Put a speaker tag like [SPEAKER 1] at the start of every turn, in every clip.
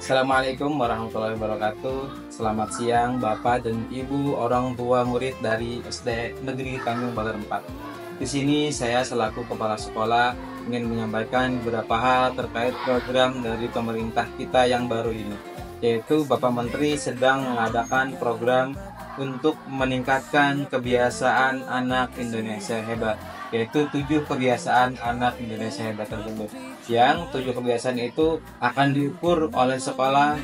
[SPEAKER 1] Assalamualaikum warahmatullahi wabarakatuh. Selamat siang Bapak dan Ibu orang tua murid dari SD Negeri Tanjung Bakar 4. Di sini saya selaku kepala sekolah ingin menyampaikan beberapa hal terkait program dari pemerintah kita yang baru ini, yaitu Bapak Menteri sedang mengadakan program untuk meningkatkan kebiasaan anak Indonesia hebat, yaitu 7 kebiasaan anak Indonesia hebat tersebut. Yang 7 kebiasaan itu akan diukur oleh sekolah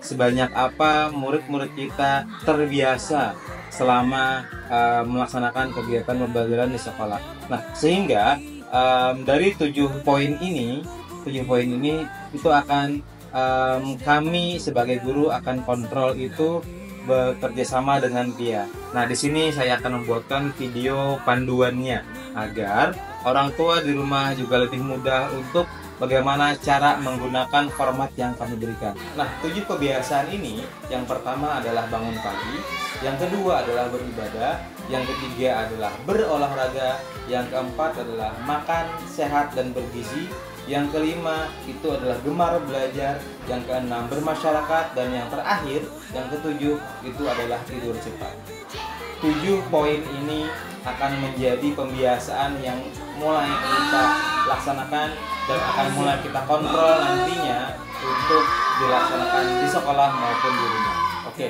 [SPEAKER 1] sebanyak apa murid-murid kita terbiasa selama melaksanakan kegiatan pembelajaran di sekolah. Nah, sehingga dari 7 poin ini itu akan kami sebagai guru akan kontrol itu bekerja sama dengan dia. Nah, di sini saya akan membuatkan video panduannya agar orang tua di rumah juga lebih mudah untuk bagaimana cara menggunakan format yang kami berikan. Nah, 7 kebiasaan ini, yang pertama adalah bangun pagi, yang kedua adalah beribadah, yang ketiga adalah berolahraga, yang keempat adalah makan sehat dan bergizi, yang kelima itu adalah gemar belajar, yang keenam bermasyarakat, dan yang terakhir, yang ketujuh itu adalah tidur cepat. 7 poin ini akan menjadi pembiasaan yang mulai kita laksanakan dan akan mulai kita kontrol nantinya untuk dilaksanakan di sekolah maupun di rumah. Oke,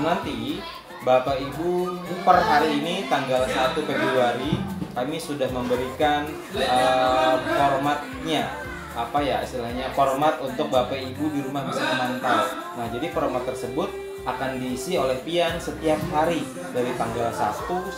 [SPEAKER 1] nanti Bapak Ibu per hari ini tanggal 1 Februari kami sudah memberikan formatnya, format untuk Bapak Ibu di rumah bisa memantau. Nah, jadi format tersebut akan diisi oleh Pian setiap hari dari tanggal 1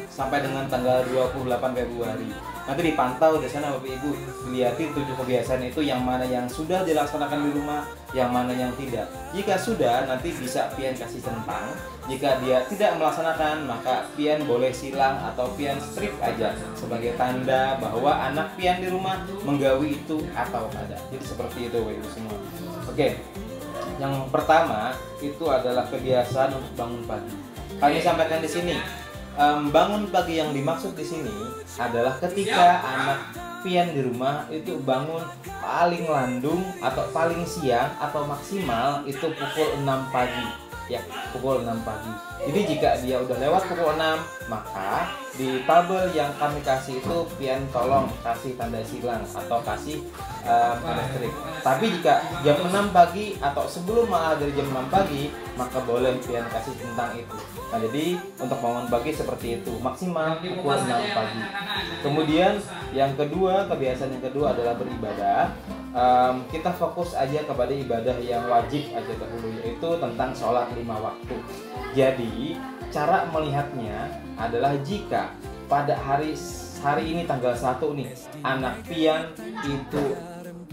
[SPEAKER 1] sampai dengan tanggal 28 Februari. Nanti dipantau di sana Bapak Ibu, lihatin 7 kebiasaan itu yang mana yang sudah dilaksanakan di rumah, yang mana yang tidak. Jika sudah, nanti bisa Pian kasih centang. Jika dia tidak melaksanakan, maka Pian boleh silang atau Pian strip aja sebagai tanda bahwa anak Pian di rumah menggawi itu atau tidak. Jadi seperti itu Bapak Ibu semua. Oke. Yang pertama itu adalah kebiasaan untuk bangun pagi. Kami sampaikan di sini, bangun pagi yang dimaksud di sini adalah ketika anak Pian di rumah itu bangun paling landung atau paling siang atau maksimal itu pukul 6 pagi. Ya, pukul 6 pagi. Jadi jika dia udah lewat pukul 6, maka di tabel yang kami kasih itu Pian tolong kasih tanda silang atau kasih tanda strip. Tapi jika jam 6 pagi atau sebelum malah dari jam 6 pagi, maka boleh Pian kasih tentang itu. Nah, jadi untuk bangun pagi seperti itu, maksimal pukul 6 pagi. Kemudian yang kedua, kebiasaan yang kedua adalah beribadah. Kita fokus aja kepada ibadah yang wajib aja dahulu, yaitu tentang sholat 5 waktu. Jadi cara melihatnya adalah jika pada hari ini tanggal 1 nih, anak Pian itu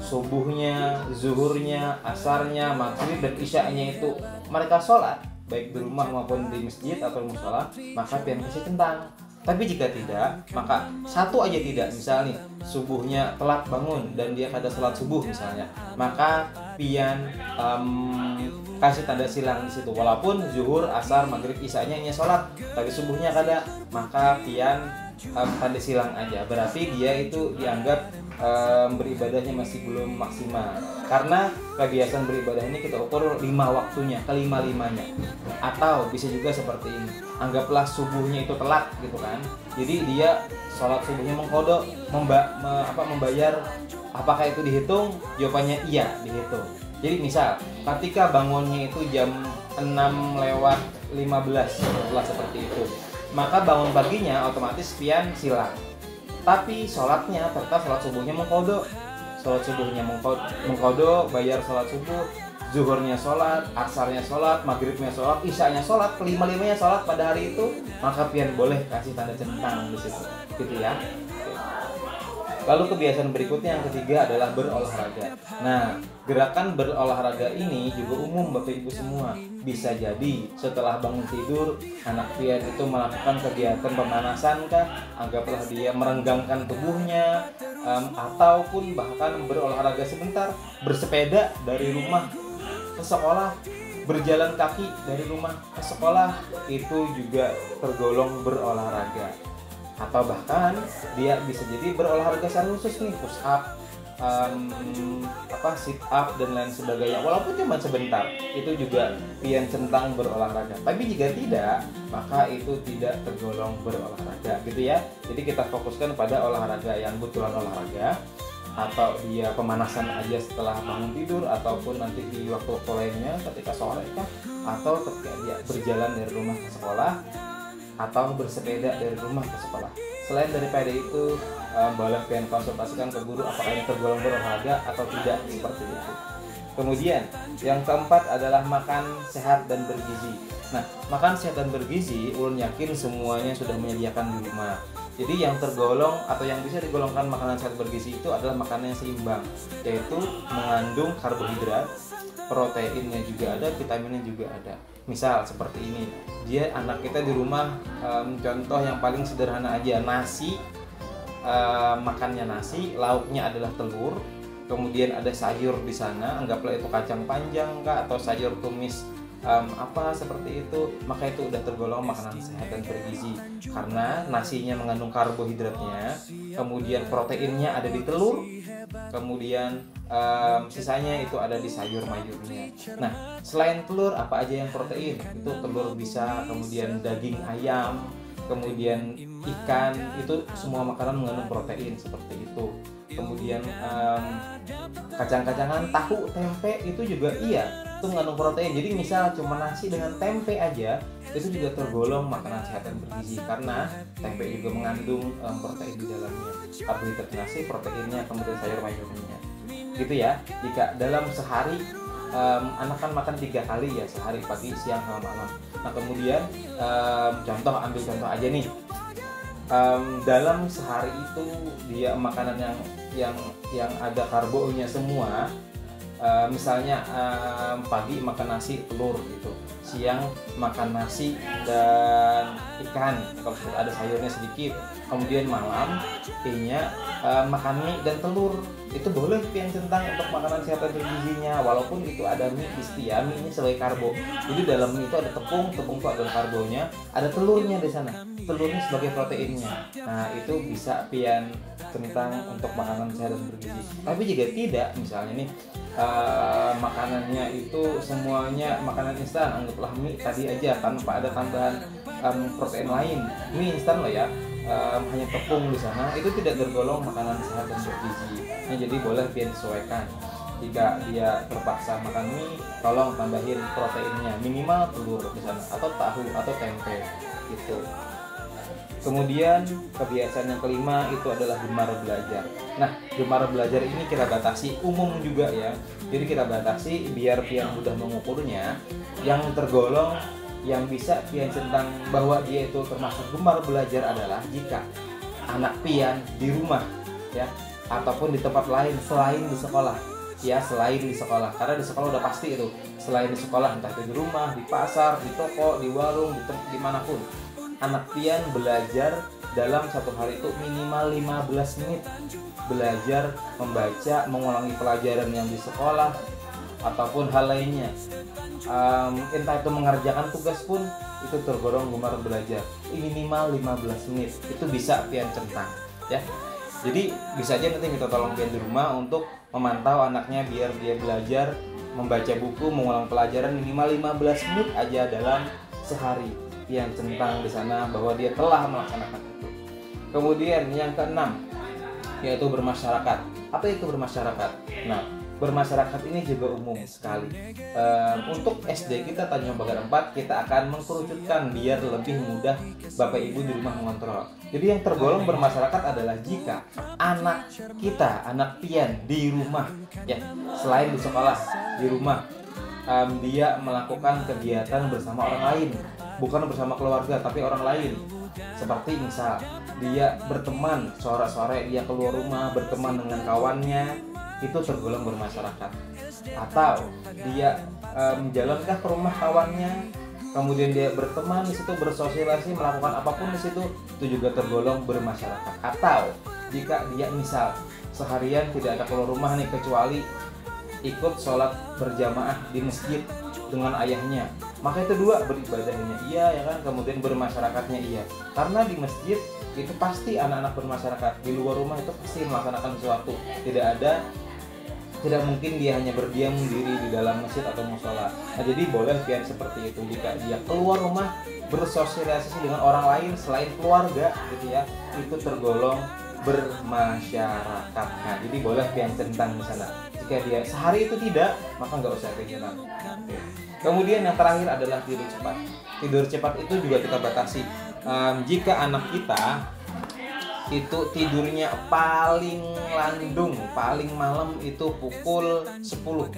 [SPEAKER 1] subuhnya, zuhurnya, asarnya, maghrib dan isya'nya itu mereka sholat baik di rumah maupun di masjid atau musola, maka Pian kasih tentang. Tapi jika tidak, maka satu aja tidak, misalnya subuhnya telat bangun dan dia kada sholat subuh misalnya, maka Pian kasih tanda silang di situ. Walaupun zuhur, asar, maghrib, isya'nya hanya sholat, tapi subuhnya kada, maka Pian tanda silang aja. Berarti dia itu dianggap beribadahnya masih belum maksimal. Karena kebiasaan beribadah ini kita ukur 5 waktunya, kelima-limanya. Atau bisa juga seperti ini, anggaplah subuhnya itu telat gitu kan. Jadi dia sholat subuhnya mengkodok, membayar, apakah itu dihitung? Jawabannya iya, dihitung. Jadi misal ketika bangunnya itu jam 6:15 seperti itu, maka bangun paginya otomatis Pian silang. Tapi sholatnya tetap sholat subuhnya mengkodok. Sholat subuhnya mengkodok, bayar sholat subuh, zuhurnya sholat, asarnya sholat, maghribnya sholat, isya'nya sholat, kelima-limanya sholat pada hari itu, maka Pian boleh kasih tanda centang di situ, gitu ya. Lalu kebiasaan berikutnya yang ketiga adalah berolahraga. Nah, gerakan berolahraga ini juga umum Bapak Ibu semua. Bisa jadi setelah bangun tidur, anak Pian itu melakukan kegiatan pemanasan kah, anggaplah dia merenggangkan tubuhnya, ataupun bahkan berolahraga sebentar, bersepeda dari rumah ke sekolah, berjalan kaki dari rumah ke sekolah, itu juga tergolong berolahraga. Atau bahkan dia bisa jadi berolahraga secara khusus nih, push up, sit up dan lain sebagainya, walaupun cuma sebentar, itu juga pian centang berolahraga. Tapi jika tidak, maka itu tidak tergolong berolahraga gitu ya. Jadi kita fokuskan pada olahraga yang betulan olahraga, atau dia pemanasan aja setelah bangun tidur, ataupun nanti di waktu-waktu lainnya ketika sore kah, atau ketika dia berjalan dari rumah ke sekolah, atau bersepeda dari rumah ke sekolah. Selain daripada itu, boleh kalian konsultasikan ke guru apakah ini tergolong berolahraga atau tidak, seperti itu. Kemudian yang keempat adalah makan sehat dan bergizi. Nah, makan sehat dan bergizi, ulun yakin semuanya sudah menyediakan di rumah. Jadi yang tergolong atau yang bisa digolongkan makanan sehat bergizi itu adalah makanan yang seimbang, yaitu mengandung karbohidrat, proteinnya juga ada, vitaminnya juga ada. Misal seperti ini, dia anak kita di rumah, contoh yang paling sederhana aja, nasi, makannya nasi, lauknya adalah telur, kemudian ada sayur di sana, anggaplah itu kacang panjang kah, atau sayur tumis seperti itu, maka itu udah tergolong makanan sehat dan bergizi karena nasinya mengandung karbohidratnya, kemudian proteinnya ada di telur, kemudian sisanya itu ada di sayur mayurnya. Nah, selain telur apa aja yang protein? Itu telur bisa, kemudian daging ayam, kemudian ikan, itu semua makanan mengandung protein seperti itu. Kemudian kacang-kacangan, tahu, tempe itu juga itu mengandung protein. Jadi misal cuma nasi dengan tempe aja itu juga tergolong makanan sehat dan bergizi karena tempe juga mengandung protein di dalamnya. Karbohidrat nasi, proteinnya, kemudian sayur mayurnya. Gitu ya. Jika dalam sehari anak kan makan 3 kali ya sehari, pagi, siang, sama malam. Nah kemudian ambil contoh aja nih. Dalam sehari itu dia makanan yang ada karbonya semua, misalnya pagi makan nasi telur gitu, siang makan nasi dan ikan kalau ada sayurnya sedikit, kemudian malam makan mie dan telur. Itu boleh pian centang untuk makanan sehat dan bergizinya, walaupun itu ada mie ya, mie ini sebagai karbo. Jadi dalam mie itu ada tepung itu ada karbonya, ada telurnya di sana, telurnya sebagai proteinnya. Nah itu bisa pian centang untuk makanan sehat dan bergizi. Tapi jika tidak, misalnya nih makanannya itu semuanya makanan instan, anggaplah mie tadi aja tanpa ada tambahan protein lain, mie instan lah ya, hanya tepung di sana, itu tidak tergolong makanan sehat dan bergizi. Nah, jadi boleh dia disesuaikan. Jika dia terpaksa makan mie, tolong tambahin proteinnya, minimal telur di sana, atau tahu atau tempe gitu. Kemudian kebiasaan yang kelima itu adalah gemar belajar. Nah, gemar belajar ini kita batasi umum juga ya. Jadi kita batasi biar pian mudah mengukurnya. Yang tergolong yang bisa pian centang bahwa dia itu termasuk gemar belajar adalah jika anak pian di rumah ya, ataupun di tempat lain selain di sekolah ya, selain di sekolah, karena di sekolah udah pasti itu, selain di sekolah entah itu di rumah, di pasar, di toko, di warung, dimanapun, anak pian belajar dalam satu hari itu minimal 15 menit belajar membaca, mengulangi pelajaran yang di sekolah ataupun hal lainnya, entah itu mengerjakan tugas pun itu tergolong gemar belajar. Minimal 15 menit itu bisa pian centang ya. Jadi bisa aja nanti minta tolong pian di rumah untuk memantau anaknya biar dia belajar membaca buku, mengulang pelajaran minimal 15 menit aja dalam sehari. Pian centang di sana bahwa dia telah melaksanakan itu. Kemudian yang keenam yaitu bermasyarakat. Apa itu bermasyarakat? Nah, bermasyarakat ini juga umum sekali. Untuk SD kita Tanjung Pagar 4 kita akan mengkerucutkan biar lebih mudah Bapak Ibu di rumah mengontrol. Jadi yang tergolong bermasyarakat adalah jika anak kita, anak pian di rumah ya, selain di sekolah, di rumah dia melakukan kegiatan bersama orang lain, bukan bersama keluarga tapi orang lain. Seperti misal dia berteman, sore-sore dia keluar rumah berteman dengan kawannya, itu tergolong bermasyarakat. Atau dia menjalankah ke rumah kawannya, kemudian dia berteman di situ, bersosialisasi, melakukan apapun di situ, itu juga tergolong bermasyarakat. Atau jika dia misal seharian tidak ada keluar rumah nih kecuali ikut sholat berjamaah di masjid dengan ayahnya, maka itu dua, beribadahnya iya ya kan, kemudian bermasyarakatnya iya. Karena di masjid itu pasti anak-anak bermasyarakat, di luar rumah itu pasti melaksanakan sesuatu. Tidak mungkin dia hanya berdiam diri di dalam masjid atau musola. Nah, jadi boleh pian seperti itu jika dia keluar rumah bersosialisasi dengan orang lain selain keluarga gitu ya, itu tergolong bermasyarakat. Nah, jadi boleh pian centang di sana. Jika dia sehari itu tidak, maka nggak usah pian. Oke. Kemudian yang terakhir adalah tidur cepat. Tidur cepat itu juga kita batasi. Jika anak kita itu tidurnya paling landung, paling malam itu pukul 10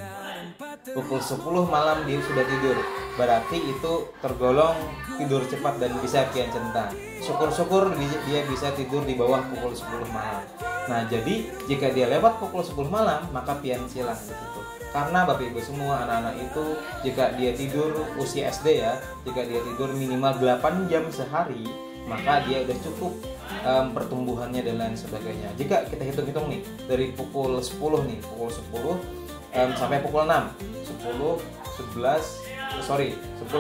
[SPEAKER 1] malam dia sudah tidur, berarti itu tergolong tidur cepat dan bisa pian centang. Syukur-syukur dia bisa tidur di bawah pukul 10 malam. Nah, jadi jika dia lewat pukul 10 malam, maka pian silang gitu. Karena Bapak Ibu semua, anak-anak itu jika dia tidur usia SD ya, jika dia tidur minimal 8 jam sehari, maka dia udah cukup pertumbuhannya dan lain sebagainya. Jika kita hitung-hitung nih dari pukul 10 nih, pukul 10 sampai pukul 6, 10, 11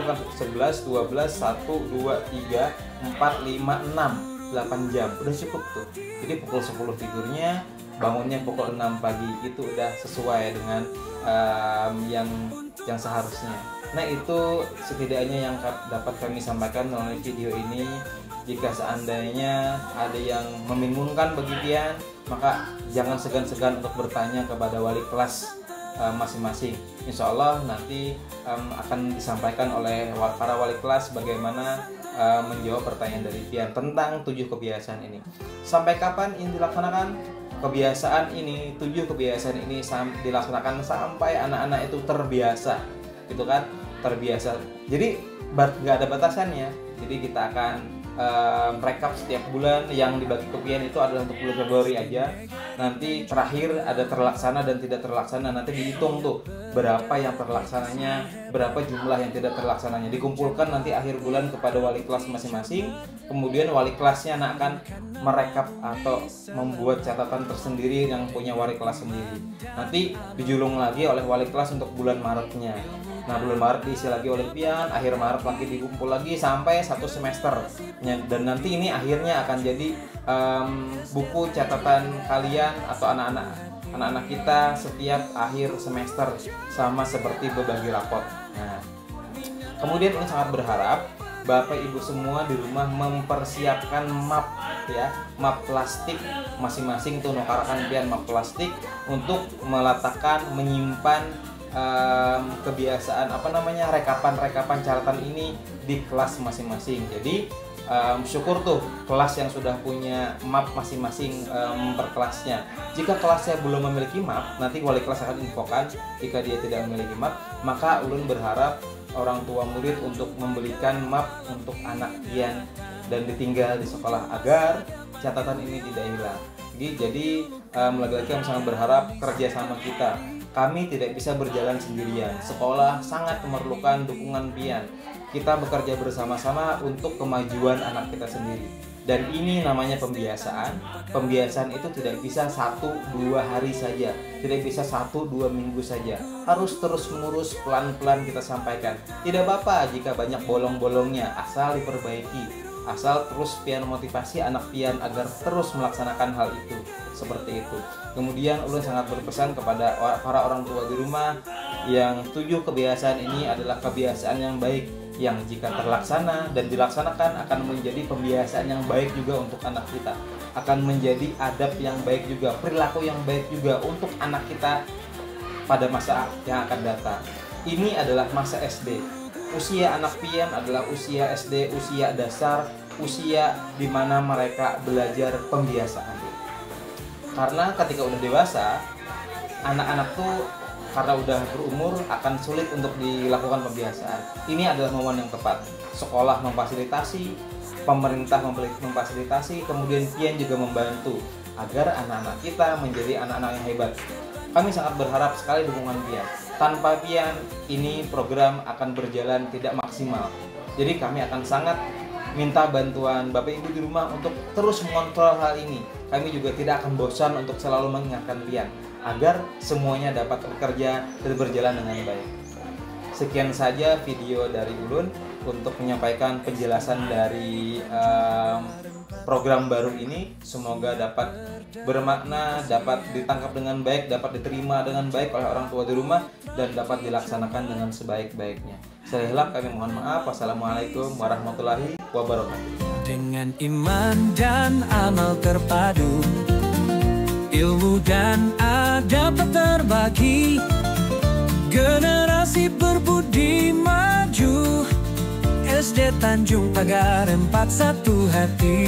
[SPEAKER 1] kan 11, 12, 1, 2, 3, 4, 5, 6, 8 jam udah cukup tuh. Jadi pukul 10 tidurnya, bangunnya pukul 6 pagi, itu udah sesuai dengan yang seharusnya. Nah, itu setidaknya yang dapat kami sampaikan melalui video ini. Jika seandainya ada yang membingungkan bagi pian, maka jangan segan-segan untuk bertanya kepada wali kelas masing-masing. Insya Allah nanti akan disampaikan oleh para wali kelas bagaimana menjawab pertanyaan dari pian tentang 7 kebiasaan ini. Sampai kapan ini dilaksanakan? Kebiasaan ini, 7 kebiasaan ini dilaksanakan sampai anak-anak itu terbiasa, gitu kan? Terbiasa. Jadi nggak ada batasannya. Jadi kita akan rekap setiap bulan. Yang dibagi ke pian itu adalah untuk bulan Februari aja. Nanti terakhir ada terlaksana dan tidak terlaksana. Nanti dihitung tuh berapa yang terlaksananya, berapa jumlah yang tidak terlaksananya. Dikumpulkan nanti akhir bulan kepada wali kelas masing-masing. Kemudian wali kelasnya akan merekap atau membuat catatan tersendiri yang punya wali kelas sendiri. Nanti dijulung lagi oleh wali kelas untuk bulan Maretnya. Nah, bulan Maret diisi lagi oleh pian, akhir Maret lagi dikumpul lagi sampai 1 semester. Dan nanti ini akhirnya akan jadi buku catatan kalian atau anak-anak kita setiap akhir semester, sama seperti berbagi rapot. Nah, kemudian ini sangat berharap Bapak Ibu semua di rumah mempersiapkan map ya, map plastik masing-masing tuh, nukarakan pian map plastik untuk meletakkan, menyimpan kebiasaan rekapan catatan ini di kelas masing-masing. Jadi syukur tuh kelas yang sudah punya map masing-masing per kelasnya. Jika kelasnya belum memiliki map, nanti wali kelas akan infokan. Jika dia tidak memiliki map, maka ulun berharap orang tua murid untuk membelikan map untuk anak pian dan ditinggal di sekolah agar catatan ini tidak hilang. Jadi lagi-lagi kami sangat berharap kerjasama kita. Kami tidak bisa berjalan sendirian. Sekolah sangat memerlukan dukungan pian. Kita bekerja bersama-sama untuk kemajuan anak kita sendiri. Dan ini namanya pembiasaan. Pembiasaan itu tidak bisa 1-2 hari saja, tidak bisa 1-2 minggu saja. Harus terus-menerus, pelan-pelan kita sampaikan. Tidak apa-apa jika banyak bolong-bolongnya, asal diperbaiki. Asal terus pian motivasi anak pian agar terus melaksanakan hal itu. Seperti itu. Kemudian ulun sangat berpesan kepada para orang tua di rumah yang 7 kebiasaan ini adalah kebiasaan yang baik, yang jika terlaksana dan dilaksanakan akan menjadi pembiasaan yang baik juga untuk anak kita, akan menjadi adab yang baik juga, perilaku yang baik juga untuk anak kita pada masa yang akan datang. Ini adalah masa SD. Usia anak pian adalah usia SD, usia dasar, usia di mana mereka belajar pembiasaan. Karena ketika udah dewasa, anak-anak tuh karena udah berumur akan sulit untuk dilakukan pembiasaan. Ini adalah momen yang tepat. Sekolah memfasilitasi, pemerintah memfasilitasi, kemudian pian juga membantu agar anak-anak kita menjadi anak-anak yang hebat. Kami sangat berharap sekali dukungan pian. Tanpa pian, ini program akan berjalan tidak maksimal. Jadi kami akan sangat minta bantuan Bapak Ibu di rumah untuk terus mengontrol hal ini. Kami juga tidak akan bosan untuk selalu mengingatkan pian agar semuanya dapat bekerja dan berjalan dengan baik. Sekian saja video dari Ulun untuk menyampaikan penjelasan dari program baru ini. Semoga dapat bermakna, dapat ditangkap dengan baik, dapat diterima dengan baik oleh orang tua di rumah, dan dapat dilaksanakan dengan sebaik-baiknya. Saya hilap, kami mohon maaf. Wassalamualaikum warahmatullahi wabarakatuh.
[SPEAKER 2] Dengan iman dan amal terpadu, ilmu dan adab tak terbagi, generasi berbudi maju. SD Tanjung Pagar 41 hati.